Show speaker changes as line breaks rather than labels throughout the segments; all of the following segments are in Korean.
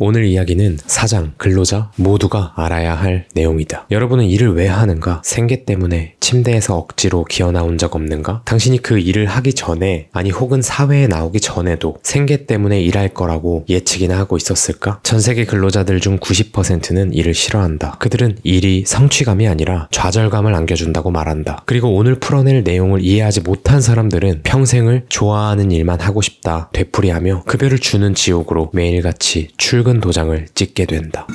오늘 이야기는 사장, 근로자 모두가 알아야 할 내용이다. 여러분은 일을 왜 하는가? 생계 때문에 침대에서 억지로 기어나온 적 없는가? 당신이 그 일을 하기 전에, 아니 혹은 사회에 나오기 전에도 생계 때문에 일할 거라고 예측이나 하고 있었을까? 전 세계 근로자들 중 90%는 일을 싫어한다. 그들은 일이 성취감이 아니라 좌절감을 안겨준다고 말한다. 그리고 오늘 풀어낼 내용을 이해하지 못한 사람들은 평생을 좋아하는 일만 하고 싶다 되풀이하며 급여를 주는 지옥으로 매일같이 출근 도장을 찍게 된다.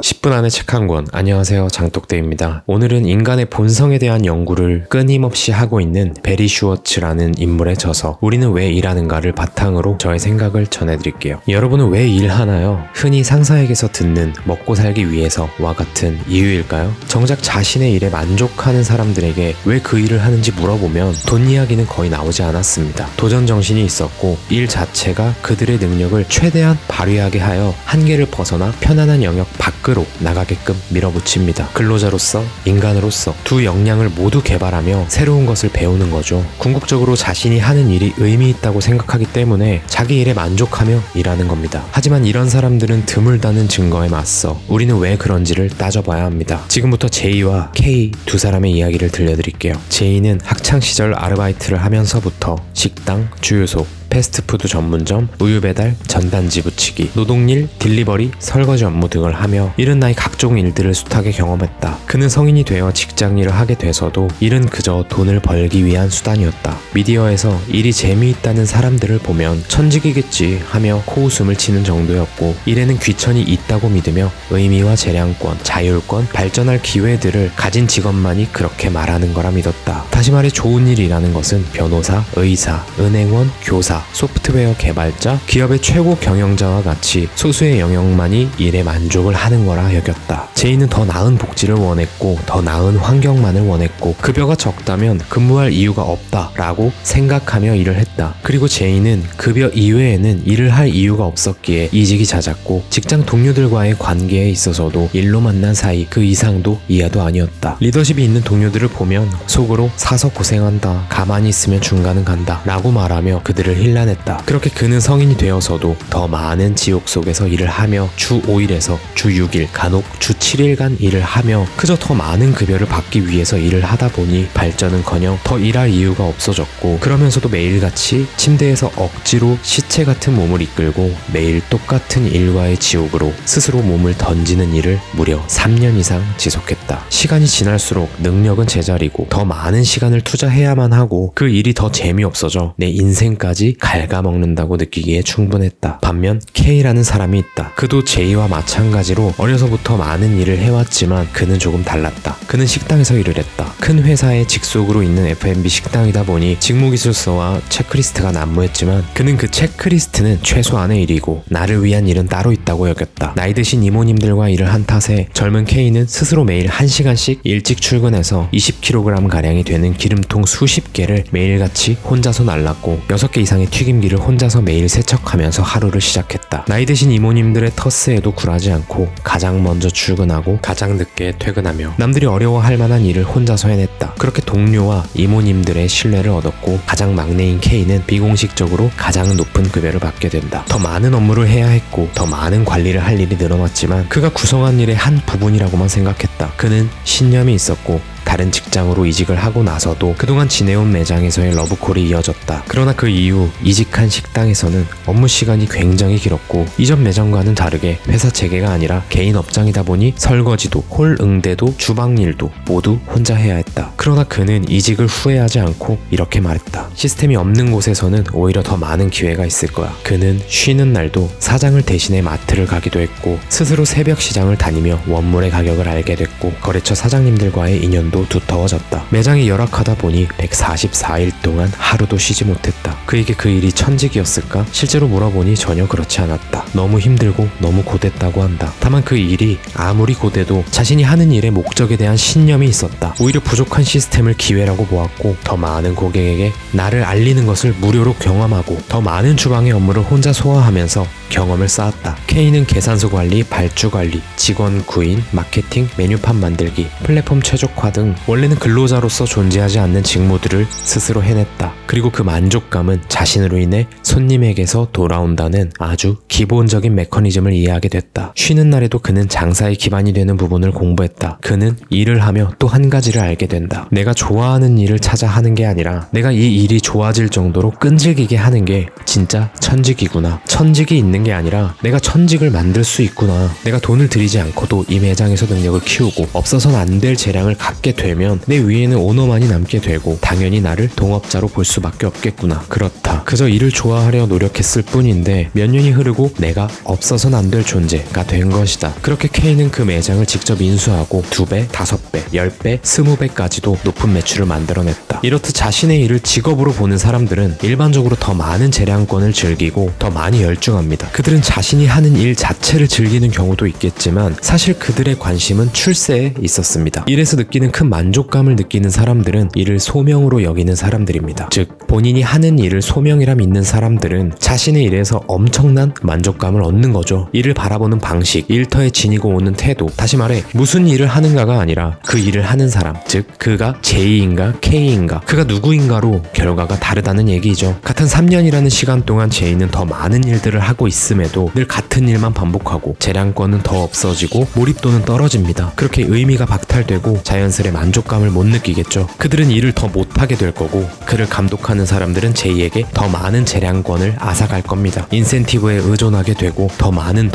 10분 안에 책 한 권. 안녕하세요, 장독대입니다. 오늘은 인간의 본성에 대한 연구를 끊임없이 하고 있는 베리 슈워츠라는 인물의 저서 우리는 왜 일하는가를 바탕으로 저의 생각을 전해드릴게요. 여러분은 왜 일하나요? 흔히 상사에게서 듣는 먹고 살기 위해서와 같은 이유일까요? 정작 자신의 일에 만족하는 사람들에게 왜 그 일을 하는지 물어보면 돈 이야기는 거의 나오지 않았습니다. 도전 정신이 있었고 일 자체가 그들의 능력을 최대한 발휘하게 하여 한계를 벗어나 편안한 영역 밖으로 나가게끔 밀어붙입니다. 근로자로서, 인간으로서 두 역량을 모두 개발하며 새로운 것을 배우는 거죠. 궁극적으로 자신이 하는 일이 의미 있다고 생각하기 때문에 자기 일에 만족하며 일하는 겁니다. 하지만 이런 사람들은 드물다는 증거에 맞서 우리는 왜 그런지를 따져봐야 합니다. 지금부터 제이와 K 두 사람의 이야기를 들려드릴게요. 제이는 학창시절 아르바이트를 하면서부터 식당, 주유소, 패스트푸드 전문점, 우유 배달, 전단지 붙이기, 노동일, 딜리버리, 설거지 업무 등을 하며 이른 나이 각종 일들을 숱하게 경험했다. 그는 성인이 되어 직장일을 하게 돼서도 일은 그저 돈을 벌기 위한 수단이었다. 미디어에서 일이 재미있다는 사람들을 보면 천직이겠지 하며 코웃음을 치는 정도였고 일에는 귀천이 있다고 믿으며 의미와 재량권, 자율권, 발전할 기회들을 가진 직업만이 그렇게 말하는 거라 믿었다. 다시 말해 좋은 일이라는 것은 변호사, 의사, 은행원, 교사, 소프트웨어 개발자, 기업의 최고 경영자와 같이 소수의 영역만이 일에 만족을 하는 거라 여겼다. 제이는 더 나은 복지를 원했고 더 나은 환경만을 원했고 급여가 적다면 근무할 이유가 없다라고 생각하며 일을 했다. 그리고 제이는 급여 이외에는 일을 할 이유가 없었기에 이직이 잦았고 직장 동료들과의 관계에 있어서도 일로 만난 사이 그 이상도 이하도 아니었다. 리더십이 있는 동료들을 보면 속으로 사서 고생한다, 가만히 있으면 중간은 간다 라고 말하며 그들을 힐난했다. 그렇게 그는 성인이 되어서도 더 많은 지옥 속에서 일을 하며 주 5일에서 주 6일, 간혹 주 7일간 일을 하며 그저 더 많은 급여를 받기 위해서 일을 하다 보니 발전은커녕 더 일할 이유가 없어졌고 그러면서도 매일같이 침대에서 억지로 시체 같은 몸을 이끌고 매일 똑같은 일과의 지옥으로 스스로 몸을 던지는 일을 무려 3년 이상 지속했다. 시간이 지날수록 능력은 제자리고 더 많은 시간을 투자해야만 하고 그 일이 더 재미없어져 내 인생까지 갉아먹는다고 느끼기에 충분했다. 반면 K라는 사람이 있다. 그도 제이와 마찬가지로 어려서부터 많은 일을 해왔지만 그는 조금 달랐다. 그는 식당에서 일을 했다. 큰 회사의 직속으로 있는 F&B 식당이다 보니 직무기술서와 체크리스트가 난무했지만 그는 그 체크리스트는 최소한의 일이고 나를 위한 일은 따로 있다고 여겼다. 나이 드신 이모님들과 일을 한 탓에 젊은 K는 스스로 매일 1시간씩 일찍 출근해서 20kg가량이 되는 기름통 수십 개를 매일같이 혼자서 날랐고 6개 이상의 튀김기를 혼자서 매일 세척하면서 하루를 시작했다. 나이 드신 이모님들의 텃세에도 굴하지 않고 가장 먼저 출근하고 가장 늦게 퇴근하며 남들이 어려워할 만한 일을 혼자서 해냈다. 그렇게 동료와 이모님들의 신뢰를 얻었고 가장 막내인 K는 비공식적으로 가장 높은 급여를 받게 된다. 더 많은 업무를 해야 했고 더 많은 관리를 할 일이 늘어났지만 그가 구성한 일의 한 부분이라고만 생각했다. 그는 신념이 있었고 다른 직장으로 이직을 하고 나서도 그동안 지내온 매장에서의 러브콜이 이어졌다. 그러나 그 이후 이직한 식당에서는 업무 시간이 굉장히 길었고 이전 매장과는 다르게 회사 체계가 아니라 개인 업장이다 보니 설거지도 홀 응대도 주방일도 모두 혼자 해야 했다. 그러나 그는 이직을 후회하지 않고 이렇게 말했다. 시스템이 없는 곳에서는 오히려 더 많은 기회가 있을 거야. 그는 쉬는 날도 사장을 대신해 마트를 가기도 했고 스스로 새벽 시장을 다니며 원물의 가격을 알게 됐고 거래처 사장님들과의 인연도 두터워졌다. 매장이 열악하다 보니 144일 동안 하루도 쉬지 못했다. 그에게 그 일이 천직이었을까? 실제로 물어보니 전혀 그렇지 않았다. 너무 힘들고 너무 고됐다고 한다. 다만 그 일이 아무리 고돼도 자신이 하는 일의 목적에 대한 신념이 있었다. 오히려 부족한 시스템을 기회라고 보았고 더 많은 고객에게 나를 알리는 것을 무료로 경험하고 더 많은 주방의 업무를 혼자 소화하면서 경험을 쌓았다. K는 계산서 관리, 발주 관리, 직원 구인, 마케팅, 메뉴판 만들기, 플랫폼 최적화 등 등 원래는 근로자로서 존재하지 않는 직무들을 스스로 해냈다. 그리고 그 만족감은 자신으로 인해 손님에게서 돌아온다는 아주 기본적인 메커니즘을 이해하게 됐다. 쉬는 날에도 그는 장사의 기반이 되는 부분을 공부했다. 그는 일을 하며 또 한 가지를 알게 된다. 내가 좋아하는 일을 찾아 하는 게 아니라 내가 이 일이 좋아질 정도로 끈질기게 하는 게 진짜 천직이구나. 천직이 있는 게 아니라 내가 천직을 만들 수 있구나. 내가 돈을 들이지 않고도 이 매장에서 능력을 키우고 없어서는 안 될 재량을 갖게 되면 내 위에는 오너만이 남게 되고 당연히 나를 동업자로 볼 수밖에 없겠구나. 그렇다. 그저 일을 좋아하려 노력했을 뿐인데 몇 년이 흐르고 내가 없어서는 안 될 존재가 된 것이다. 그렇게 K는 그 매장을 직접 인수하고 2배, 5배, 10배, 20배까지도 높은 매출을 만들어냈다. 이렇듯 자신의 일을 직업으로 보는 사람들은 일반적으로 더 많은 재량권을 즐기고 더 많이 열중합니다. 그들은 자신이 하는 일 자체를 즐기는 경우도 있겠지만 사실 그들의 관심은 출세에 있었습니다. 일에서 느끼는 큰 만족감을 느끼는 사람들은 이를 소명으로 여기는 사람들입니다. 즉 본인이 하는 일을 소명이라 믿는 사람들은 자신의 일에서 엄청난 만족감을 얻는 거죠. 일을 바라보는 방식, 일터에 지니고 오는 태도, 다시 말해 무슨 일을 하는가가 아니라 그 일을 하는 사람, 즉 그가 J인가 K인가, 그가 누구인가로 결과가 다르다는 얘기죠. 같은 3년이라는 시간 동안 J는 더 많은 일들을 하고 있음에도 늘 같은 일만 반복하고 재량권은 더 없어지고 몰입도는 떨어집니다. 그렇게 의미가 박탈되고 자연스레 만족감을 못 느끼겠죠. 그들은 일을 더 못하게 될 거고 그를 감독하는 사람들은 J에게 더 많은 재량권을 앗아갈 겁니다. 인센티브에 의존하게 되고 더 많은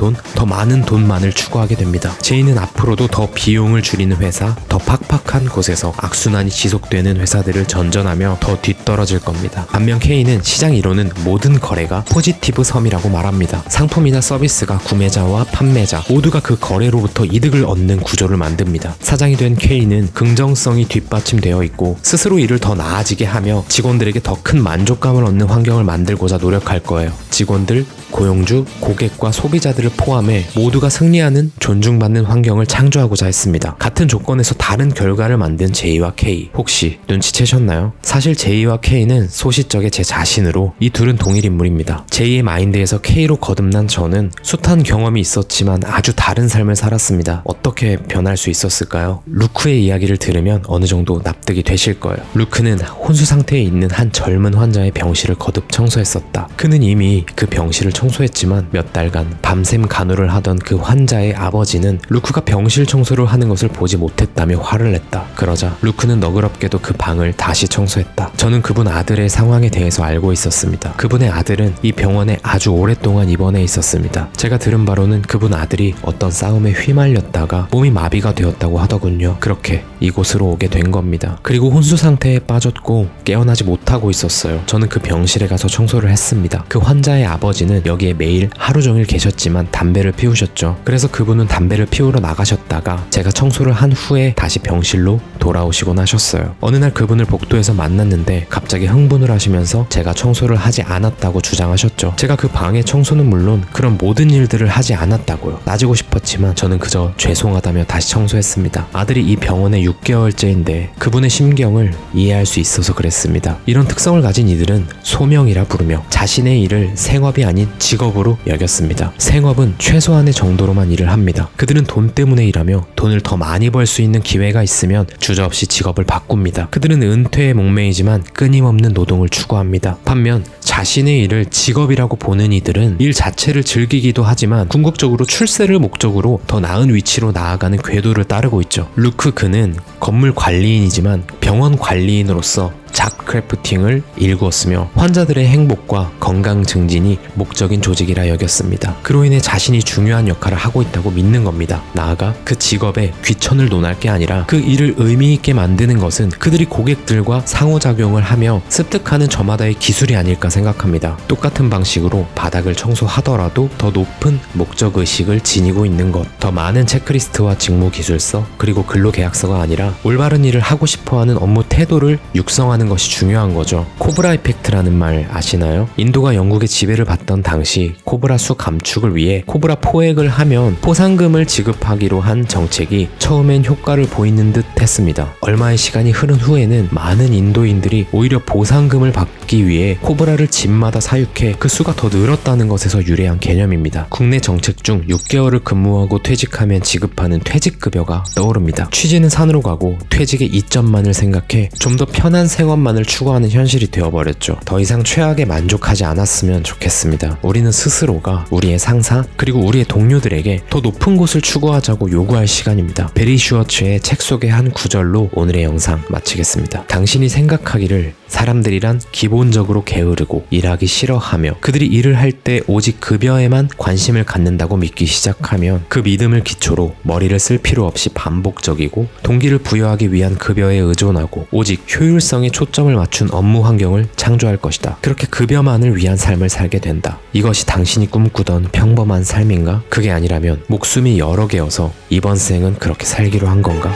돈만을 추구하게 됩니다. J는 앞으로도 더 비용을 줄이는 회사, 더 팍팍한 곳에서 악순환이 지속되는 회사들을 전전하며 더 뒤떨어질 겁니다. 반면 K는 시장 이론은 모든 거래가 포지티브 섬이라고 말합니다. 상품이나 서비스가 구매자와 판매자 모두가 그 거래로부터 이득을 얻는 구조를 만듭니다. 사장이 된 K는 긍정성이 뒷받침되어 있고 스스로 일을 더 나아지게 하며 직원들에게 더 큰 만족감을 얻는 환경을 만들고자 노력할 거예요. 직원들, 고용주, 고객과 소비자들을 포함해 모두가 승리하는 존중받는 환경을 창조하고자 했습니다. 같은 조건에서 다른 결과를 만든 J와 K, 혹시 눈치채셨나요? 사실 J와 K는 소시적의 제 자신으로 이 둘은 동일 인물입니다. J의 마인드에서 K로 거듭난 저는 숱한 경험이 있었지만 아주 다른 삶을 살았습니다. 어떻게 변할 수 있었을까요? 루크의 이야기를 들으면 어느 정도 납득이 되실 거예요. 루크는 혼수 상태에 있는 한 젊은 환자의 병실을 거듭 청소했었다. 그는 이미 그 병실을 청소했지만 몇 달간 밤샘 간호를 하던 그 환자의 아버지는 루크가 병실 청소를 하는 것을 보지 못했다며 화를 냈다. 그러자 루크는 너그럽게도 그 방을 다시 청소했다. 저는 그분 아들의 상황에 대해서 알고 있었습니다. 그분의 아들은 이 병원에 아주 오랫동안 입원해 있었습니다. 제가 들은 바로는 그분 아들이 어떤 싸움에 휘말렸다가 몸이 마비가 되었다고 하더군요. 그렇게 이곳으로 오게 된 겁니다. 그리고 혼수 상태에 빠졌고 깨어나지 못하고 있었어요. 저는 그 병실에 가서 청소를 했습니다. 그 환자의 아버지는 여기에 매일 하루 종일 계셨지만 담배를 피우셨죠. 그래서 그분은 담배를 피우러 나가셨다가 제가 청소를 한 후에 다시 병실로 돌아오시곤 하셨어요. 어느 날 그분을 복도에서 만났는데 갑자기 흥분을 하시면서 제가 청소를 하지 않았다고 주장하셨죠. 제가 그 방의 청소는 물론 그런 모든 일들을 하지 않았다고요. 따지고 싶었지만 저는 그저 죄송하다며 다시 청소했습니다. 아들이 이 병원에 6개월째인데 그분의 심경을 이해할 수 있어서 그랬습니다. 이런 특성을 가진 이들은 소명이라 부르며 자신의 일을 생업이 아닌 직업으로 여겼습니다. 생업은 최소한의 정도로만 일을 합니다. 그들은 돈 때문에 일하며 돈을 더 많이 벌 수 있는 기회가 있으면 주저없이 직업을 바꿉니다. 그들은 은퇴에 목매이지만 끊임없는 노동을 추구합니다. 반면 자신의 일을 직업이라고 보는 이들은 일 자체를 즐기기도 하지만 궁극적으로 출세를 목적으로 더 나은 위치로 나아가는 궤도를 따르고 있죠. 루크 그는 건물 관리인이지만 병원 관리인으로서 작 크래프팅을 일구었으며 환자들의 행복과 건강 증진이 목적인 조직이라 여겼습니다. 그로 인해 자신이 중요한 역할을 하고 있다고 믿는 겁니다. 나아가 그 직업에 귀천을 논할 게 아니라 그 일을 의미 있게 만드는 것은 그들이 고객들과 상호작용을 하며 습득하는 저마다의 기술이 아닐까 생각합니다. 똑같은 방식으로 바닥을 청소하더라도 더 높은 목적의식을 지니고 있는 것, 더 많은 체크리스트와 직무 기술서 그리고 근로계약서가 아니라 올바른 일을 하고 싶어하는 업무 태도를 육성하는 이해하는 것이 중요한 거죠. 코브라 이펙트라는 말 아시나요? 인도가 영국의 지배를 받던 당시 코브라 수 감축을 위해 코브라 포획을 하면 포상금을 지급하기로 한 정책이 처음엔 효과를 보이는 듯 했습니다. 얼마의 시간이 흐른 후에는 많은 인도인들이 오히려 보상금을 받기 위해 코브라를 집마다 사육해 그 수가 더 늘었다는 것에서 유래한 개념입니다. 국내 정책 중 6개월을 근무하고 퇴직하면 지급하는 퇴직급여가 떠오릅니다. 취지는 산으로 가고 퇴직의 이점만을 생각해 좀 더 편한 생활만을 추구하는 현실이 되어버렸죠. 더 이상 최악에 만족하지 않았으면 좋겠습니다. 우리는 스스로가 우리의 상사 그리고 우리의 동료들에게 더 높은 곳을 추구하자고 요구할 시간입니다. 베리 슈어츠의 책 속의 한 구절로 오늘의 영상 마치겠습니다. 당신이 생각하기를 사람들이란 기본적으로 게으르고 일하기 싫어하며 그들이 일을 할 때 오직 급여에만 관심을 갖는다고 믿기 시작하면 그 믿음을 기초로 머리를 쓸 필요 없이 반복적이고 동기를 부여하기 위한 급여에 의존하고 오직 효율성에 초점을 맞춘 업무 환경을 창조할 것이다. 그렇게 급여만을 위한 삶을 살게 된다. 이것이 당신이 꿈꾸던 평범한 삶인가? 그게 아니라면 목숨이 여러 개여서 이번 생은 그렇게 살기로 한 건가?